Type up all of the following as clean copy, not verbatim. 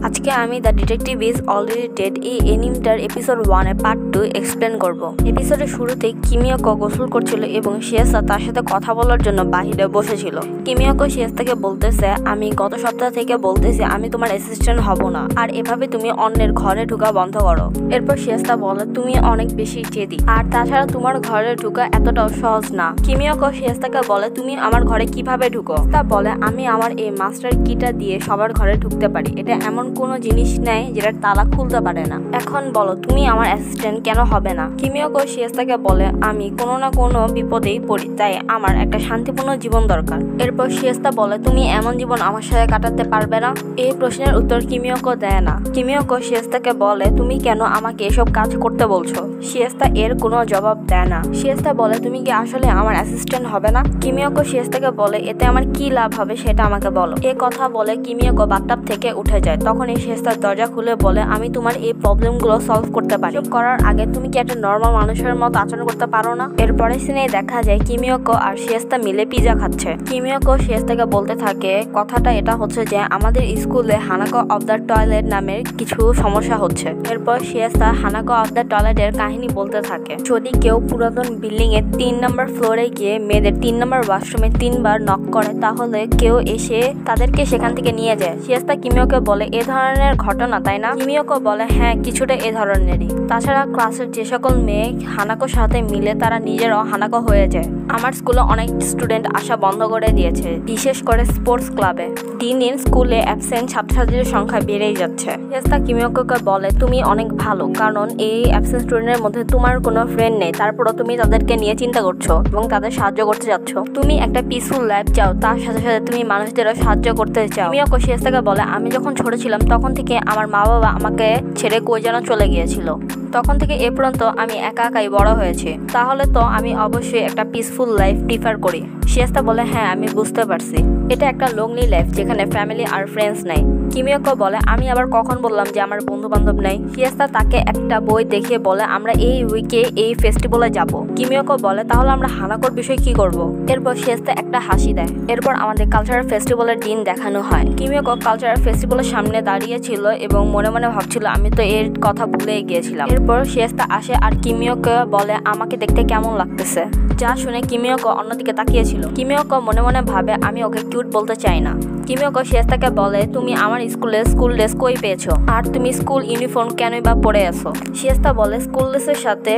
আজকে আমি the detective is already dead এই এনিমেটার এপিসোড 1 এর পার্ট 2 এক্সপ্লেন করব। এপিসোডের শুরুতে কিমিয়াকো গোসল করছিল এবং শিয়াসা তার সাথে কথা বলার জন্য বাহিরে বসেছিল। কিমিয়াকো শিয়াসাকে বলতেছে, আমি গত সপ্তাহ থেকে বলতেছি আমি তোমার অ্যাসিস্ট্যান্ট হব না, আর এভাবে তুমি অন্যের ঘরে ঢোকা বন্ধ করো। এরপর শিয়াসা বলে, তুমি অনেক বেশি জেদি, আর তাছাড়া তোমার ঘরে ঢোকা এতটাও সহজ না। কিমিয়াকো শিয়াসাকে বলে, তুমি আমার ঘরে কিভাবে ঢুকো? তা বলে, আমি আমার এই মাস্টার কিটা দিয়ে সবার ঘরে ঢুকতে পারি, এটা এমন কোনো জিনিস নেই যেটার তালা খুলতে পারে না। এখন বলো তুমি আমার অ্যাসিস্ট্যান্ট কেন হবে না? কিমিয়াকো শিয়াসাকে বলে, আমি কোনো না কোনো বিপদেই পড়ি, তাই আমার একটা শান্তিপূর্ণ জীবন দরকার। এরপর শিয়াসা বলে, তুমি এমন জীবন আমার সাথে কাটাতে পারবে না? এই প্রশ্নের উত্তর কিমিয়াকো দেয় না। কিমিয়াকো শিয়াসাকে বলে, তুমি কেন আমাকে এসব কাজ করতে বলছো? শিয়াসা এর কোনো জবাব দেয় না। শিয়াসা বলে, তুমি কি আসলে আমার অ্যাসিস্ট্যান্ট হবে না? কিমিয়াকো শিয়াসাকে বলে, এতে আমার কি লাভ হবে সেটা আমাকে বলো। এ কথা বলে কিমিয়াকো বাথটাব থেকে উঠে যায়। তখন এই শিয়াসা দরজা খুলে বলে, আমি তোমার এই প্রবলেমগুলো সলভ করতে পারি। সব করার আগে তুমি কি একটা নর্মাল মানুষের মতো আচরণ করতে পারো না? এরপরে সিনে দেখা যায় কিমিয়াকো আর শিয়াসা মিলে পিজা খাচ্ছে। কিমিয়াকো শিয়াসাকে বলতে থাকে, কথাটা এটা হচ্ছে যে আমাদের স্কুলে হানাকো অফ দ্য টয়লেট নামের কিছু সমস্যা হচ্ছে। এরপর শিয়াসা হানাকো অফ দ্য টয়লেটের কাহিনী বলতে থাকে। যদি কেউ পুরাতন বিল্ডিং এর 3 নম্বর ফ্লোরে গিয়ে মেয়েদের 3 নম্বর ওয়াশরুমে 3 বার নক করে, তাহলে কেউ এসে তাদেরকে সেখান থেকে নিয়ে যায়। শিয়াসা কিমিয়াকো বলে, এ ধরনের ঘটনা তাই না? কিমিয়াকো বলে, হ্যাঁ কিছুটা এ ধরনেরই। তাছাড়া ক্লাসের যে সকল মেয়ে হানাকোর সাথে মিলে তারা নিজেরাও হানাকো হয়ে যায়। আমার স্কুলে অনেক স্টুডেন্ট আসা বন্ধ করে দিয়েছে, বিশেষ করে স্পোর্টস ক্লাবে। দিন দিন স্কুলে অ্যাবসেন্ট ছাত্রছাত্রীদের সংখ্যা বেড়েই যাচ্ছে। শিয়াসা কিমিয়াকোকে বলে, তুমি অনেক ভালো, কারণ এই অ্যাবসেন্ট স্টুডেন্টের মধ্যে তোমার কোনো ফ্রেন্ড নেই, তারপরও তুমি তাদেরকে নিয়ে চিন্তা করছো এবং তাদের সাহায্য করতে যাচ্ছ। তুমি একটা পিসফুল লাইফ চাও, তার সাথে সাথে তুমি মানুষদেরও সাহায্য করতে চাও। কিমিয়াকো শিয়াসাকে বলে, আমি যখন ছোট ছিলাম তখন থেকে আমার মা বাবা আমাকে ছেড়ে কই যেন চলে গিয়েছিল। তখন থেকে এ পর্যন্ত আমি একা একাই বড় হয়েছি, তাহলে তো আমি অবশ্যই একটা পিসফুল লাইফ প্রিফার করি। শিয়াসা বলে, হ্যাঁ আমি বুঝতে পারছি, এটা একটা লোনলি লাইফ যেখানে ফ্যামিলি আর ফ্রেন্ডস নাই। কিমিয়াকো বলে, আমি আবার কখন বললাম যে আমার বন্ধু বান্ধব নাই? শিয়াসা তাকে একটা বই দেখিয়ে বলে, আমরা এই উইকে এই ফেস্টিভ্যালে যাব। কিমিয়াকো বলে, তাহলে আমরা হানাকোর বিষয়ে কি করব? এরপর শিয়াসা একটা হাসি দেয়। এরপর আমাদের কালচারাল ফেস্টিভ্যালের দিন দেখানো হয়। কিমিয়াকো কালচারাল ফেস্টিভ্যালের সামনে দাঁড়িয়ে ছিল এবং মনে মনে ভাবছিল, আমি তো এর কথা ভুলে গিয়েছিলাম। এরপর শিয়াসা আসে আর কিমিয়াকো বলে, আমাকে দেখতে কেমন লাগতেছে? যা শুনে কিমিয়াকো অন্যদিকে তাকিয়েছিল। কিমিয়াকো মনে মনে ভাবে, আমি ওকে কিউট বলতে চাই না। কিমিয়াকো শিয়াসাকে বলে, তুমি আমার স্কুলে স্কুল ড্রেস কই পেয়েছো, আর তুমি স্কুল ইউনিফর্ম কেনই বা পরে আছো? শিয়াসা বলে, স্কুল ড্রেসের সাথে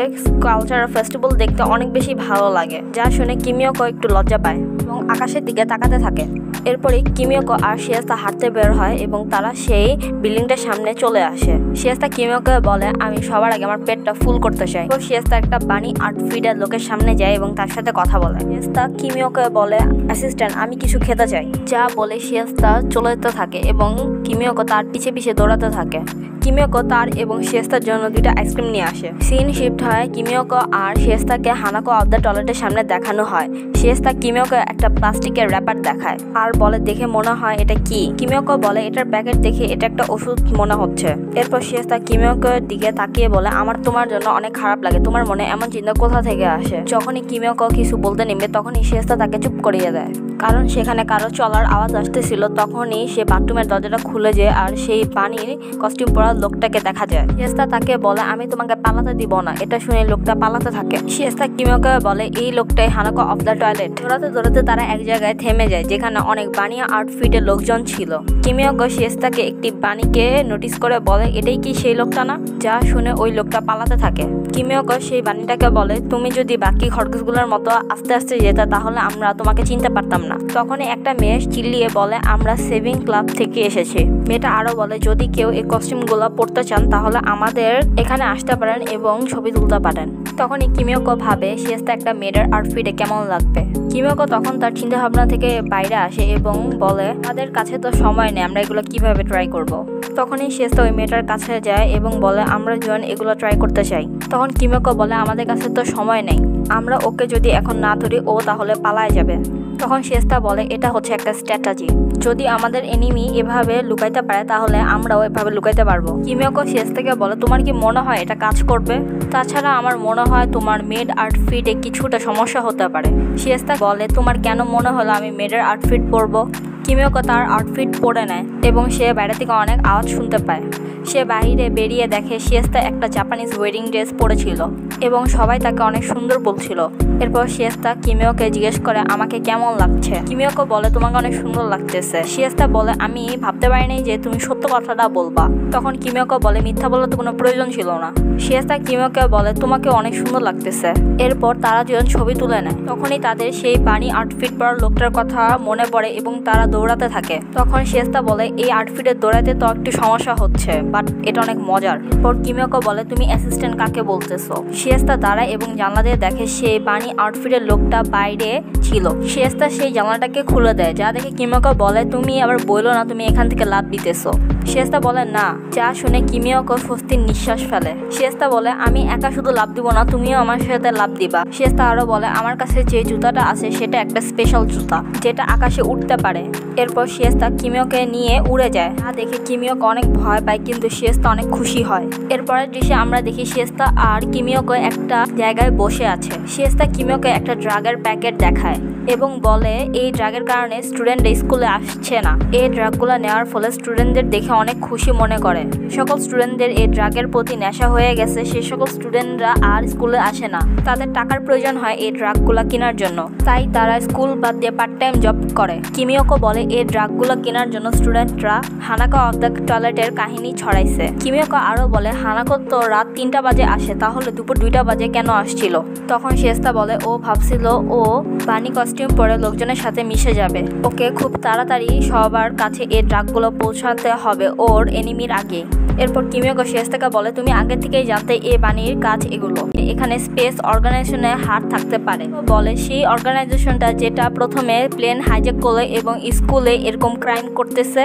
কালচারাল ফেস্টিভ্যাল দেখতে অনেক বেশি ভালো লাগে। যা শুনে কিমিয়াকো একটু লজ্জা পায় এবং আকাশের দিকে তাকাতে থাকে। এরপরে কিমিয়াকো আর শিয়াসা হাঁটতে বের হয় এবং তারা সেই বিল্ডিংটার সামনে চলে আসে। শিয়াসা কিমিয়াকো বলে, আমি সবার আগে আমার পেটটা ফুল করতে চাই। তো শিয়াসা একটা বানি আর্ট ফিডার লোকের সামনে যায় এবং তার সাথে কথা বলে। শিয়াসা কিমিয়াকো বলে, অ্যাসিস্ট্যান্ট আমি কিছু খেতে চাই। যা বলে শিয়াসা চলে যেতে থাকে এবং কিমিয়াকো তার পিছে পিছে দৌড়াতে থাকে। কিমিয়াকো তার এবং শিয়াসার জন্য 2টা আইসক্রিম নিয়ে আসে। সিন শিফট হয়, কিমিয়াকো আর শিয়াসাকে হানাকো অফ দ্য টয়লেটের সামনে দেখানো হয়। শিয়াসা কিমিয়াকো একটা প্লাস্টিকের র্যাপার দেখায় আর বলে, দেখে মনে হয় এটা কি? কিমিয়াকো বলে, এটার প্যাকেট দেখে এটা একটা ওষুধ মনে হচ্ছে। এরপর শিয়াসা কিমিয়াকোর দিকে তাকিয়ে বলে, আমার তোমার জন্য অনেক খারাপ লাগে, তোমার মনে এমন চিন্তা কোথা থেকে আসে? যখনই কিমিয়াকো কিছু বলতে নেমে তখনই শিয়াসা তাকে চুপ করিয়ে দেয়, কারণ সেখানে কারো চলার আওয়াজ আসতেছিল। তখনই সে বাথরুমের দরজাটা খুলে যায় আর সেই পানির কস্টিউম পরা লোকটাকে দেখা যায়। শিয়াসা তাকে বলে, আমি তোমাকে পালাতে দিব না। এটা শুনে লোকটা পালাতে থাকে। শিয়াসা কিমিয়াকো বলে, এই লোকটাই হানাকো অফ দ্য টয়লেট। দৌড়াতে দৌড়াতে তারা এক জায়গায় থেমে যায় যেখানে অনেক বানিয়া আউটফিটের লোকজন ছিল। কিমিয়াকো শিয়াসাকে একটি বাণীকে নোটিস করে বলে, এটাই কি সেই লোকটা না? যা শুনে ওই লোকটা পালাতে থাকে। কিমিয়াকো সেই বাণীটাকে বলে, তুমি যদি বাকি খরগোশগুলোর মতো আস্তে আস্তে যেতে তাহলে আমরা তোমাকে চিনতে পারতাম না। তখনই একটা মেয়ে চিল্লিয়ে বলে, আমরা সেভিং ক্লাব থেকে এসেছি। মেয়েটা আরো বলে, যদি কেউ এই কস্টিউমগুলো পড়তে চান তাহলে আমাদের এখানে আসতে পারেন এবং ছবি তুলতে পারেন। তখনই কিমিয়াকো ভাবে শিয়াসা একটা মেয়েটার আউটফিটে কেমন লাগবে। কিমিয়াকো তখন তার চিন্তা ভাবনা থেকে বাইরে আসে এবং বলে, আমাদের কাছে তো সময় নেই, আমরা এগুলো কিভাবে ট্রাই করব। তখনই শিয়াসা ওই মেয়েটার কাছে যায় এবং বলে, আমরা জন এগুলো ট্রাই করতে চাই। তখন কিমিয়াকো বলে, আমাদের কাছে তো সময় নেই, আমরা ওকে যদি এখন না ধরি ও তাহলে পালায় যাবে। তখন শিয়েস্তা বলে এটা হচ্ছে একটা স্ট্র্যাটেজি, যদি আমাদের এনিমি এভাবে লুকাইতে পারে তাহলে আমরাও এভাবে লুকাইতে পারবো। কিমিয়াকো শিয়েস্তাকে বলে তোমার কি মনে হয় এটা কাজ করবে? তাছাড়া আমার মনে হয় তোমার মেড আউটফিটে কিছুটা সমস্যা হতে পারে। শিয়েস্তা বলে তোমার কেন মনে হলো আমি মেডের আউটফিট পরবো? কিমিয়াকো তার আউটফিট পরে নেয় এবং সে বাইরে থেকে অনেক আওয়াজ শুনতে পায়। সে বাইরে বেরিয়ে দেখে শিয়েস্তা একটা জাপানিজ ওয়েডিং ড্রেস পরেছিল এবং সবাই তাকে অনেক সুন্দর বলছিল। এরপর শিয়েস্তা কিমিয়াকোকে জিজ্ঞেস করে আমাকে কেমন লাগছে। কিমিয়াকো বলে তোমাকে অনেক সুন্দর লাগতেছে। শিয়েস্তা বলে আমি ভাবতে পারিনি যে তুমি সত্য কথাটা বলবা। তখন কিমিয়াকো বলে মিথ্যা বলার তো কোনো প্রয়োজন ছিল না। শিয়েস্তা কিমিয়াকোকে বলে তোমাকে অনেক সুন্দর লাগতেছে। এরপর তারা দুজন ছবি তুলে নেয়। তখনই তাদের সেই বানি আউটফিট পরা লোকটার কথা মনে পড়ে এবং তারা দৌড়াতে থাকে। তখন শিয়েস্তা বলে এই আউটফিটে দৌড়াতে তো একটু সমস্যা হচ্ছে, বাট এটা অনেক মজার। এরপর কিমিয়াকো বলে তুমি অ্যাসিস্ট্যান্ট কাকে বলতেছো? শিয়েস্তা দাঁড়ায় এবং জানলা দিয়ে দেখে সেই বানি আউটফিটের লোকটা বাইরে ছিল। শিয়েস্তা সেই জানলাটাকে খুলে দেয়, যা দেখে কিমিয়াকো বলে তুমি আবার বললো না তুমি এখান থেকে লাফ দিতেছো। শিয়েস্তা বলে না। যা শুনে কিমিয়াকো স্বস্তির নিঃশ্বাস ফেলে। শিয়েস্তা বলে আমি একা শুধু লাফ দিব না, তুমিও আমার সাথে লাফ দিবা। শিয়েস্তা আরো বলে আমার কাছে যে জুতাটা আছে সেটা একটা স্পেশাল জুতা যেটা আকাশে উঠতে পারে। এরপর শিয়েস্তা কিমিয়াকোকে নিয়ে উড়ে যায়। তা দেখে কিমিয়াকো অনেক ভয় পায় কিন্তু শিয়েস্তা অনেক খুশি হয়। এরপরের দৃশ্যে আমরা দেখি শিয়েস্তা আর কিমিয়াকো একটা জায়গায় বসে আছে। শিয়েস্তা কিমিয়াকো একটা ড্রাগের প্যাকেট দেখায় এবং বলে এই ড্রাগের কারণে স্টুডেন্টরা স্কুলে আসছে না। এই ড্রাগগুলো নেওয়ার ফলে স্টুডেন্টদের দেখে অনেক খুশি মনে করে। সকল স্টুডেন্টদের এই ড্রাগের প্রতি নেশা হয়ে গেছে, সে সকল স্টুডেন্টরা আর স্কুলে আসে না। তাদের টাকার প্রয়োজন হয় এই ড্রাগগুলো কেনার জন্য, তাই তারা স্কুল বাদ দিয়ে পার্ট টাইম জব করে। কিমিয়াকো বলে এই ড্রাগগুলো কেনার জন্য স্টুডেন্টরা হানাকো অফ দ্য টয়লেটের কাহিনী ছড়াইছে। কিমিয়াকো আরো বলে হানাকো তো রাত 3টা বাজে আসে, তাহলে দুপুর 2টা বাজে কেন আসছিল? তখন শিয়েস্তা বলে ও ভাবছিল ও বানি কস্টিউম পরে লোকজনের সাথে মিশে যাবে। ওকে খুব তাড়াতাড়ি সবার কাছে এই ড্রাগগুলো পৌঁছাতে হবে ওর এনিমির আগে। এরপর কিমিয়াকো শিয়েস্তাকে বলে তুমি আগে থেকেই জানতে এই বানির কাজ এগুলো। এখানে স্পেস অর্গানাইজেশনে হাত থাকতে পারে। বলে সেই অর্গানাইজেশনটা যেটা প্রথমে প্লেন হাইজ্যাক করলে এবং স্কুলে এরকম ক্রাইম করতেছে।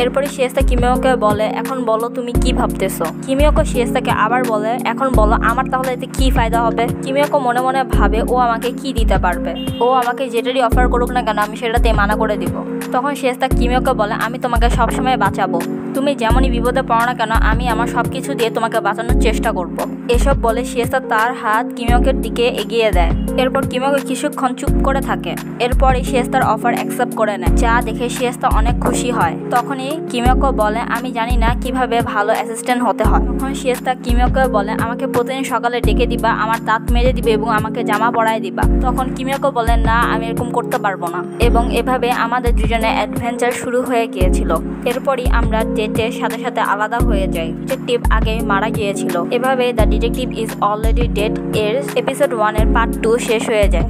এরপরে শিয়েস্তা কিমিয়াকোকে বলে এখন বলো তুমি কি ভাবতেছো? কিমিয়াকো শিয়েস্তাকে আবার বলে এখন বলো আমার তাহলে এতে কি ফায়দা হবে? কিমিয়াকো মনে মনে ভাবে ও আমাকে কি দিতে পারবে, ও আমাকে যেটারই অফার করুক না কেন আমি সেটাতে মানা করে দিব। তখন শিয়েস্তা কিমিয়াকো বলে আমি তোমাকে সবসময় বাঁচাবো, তুমি যেমনই বিপদে পড়ো না কেন আমি আমার সবকিছু দিয়ে তোমাকে বাঁচানোর চেষ্টা করব। এসব বলে শিয়েস্তা তার হাত কিমিয়াকোর দিকে এগিয়ে দেয়। এরপর কিমিয়াকো কিছুক্ষণ চুপ করে থাকে। এরপর শিয়েস্তার অফার অ্যাকসেপ্ট করে নেয়, যা দেখে শিয়েস্তা অনেক খুশি হয়। তখনই কিমিয়াকো বলে আমি জানি না কিভাবে ভালো অ্যাসিস্ট্যান্ট হতে হয়। তখন শিয়েস্তা কিমিয়াকো বলে আমাকে প্রতিদিন সকালে ডেকে দিবা, আমার দাঁত মেরে দিবে এবং আমাকে জামা পরায় দিবা। তখন কিমিয়াকো বলে না আমি এরকম করতে পারবো না। এবং এভাবে আমাদের দুজনের অ্যাডভেঞ্চার শুরু হয়ে গিয়েছিল। এরপরই আমরা ডেটের সাথে সাথে আলাদা হয়ে যাই। ডিটেকটিভ আগে মারা গিয়েছিল। এভাবে the detective is already dead এর এপিসোড 1 এর পার্ট 2 শেষ হয়ে যায়।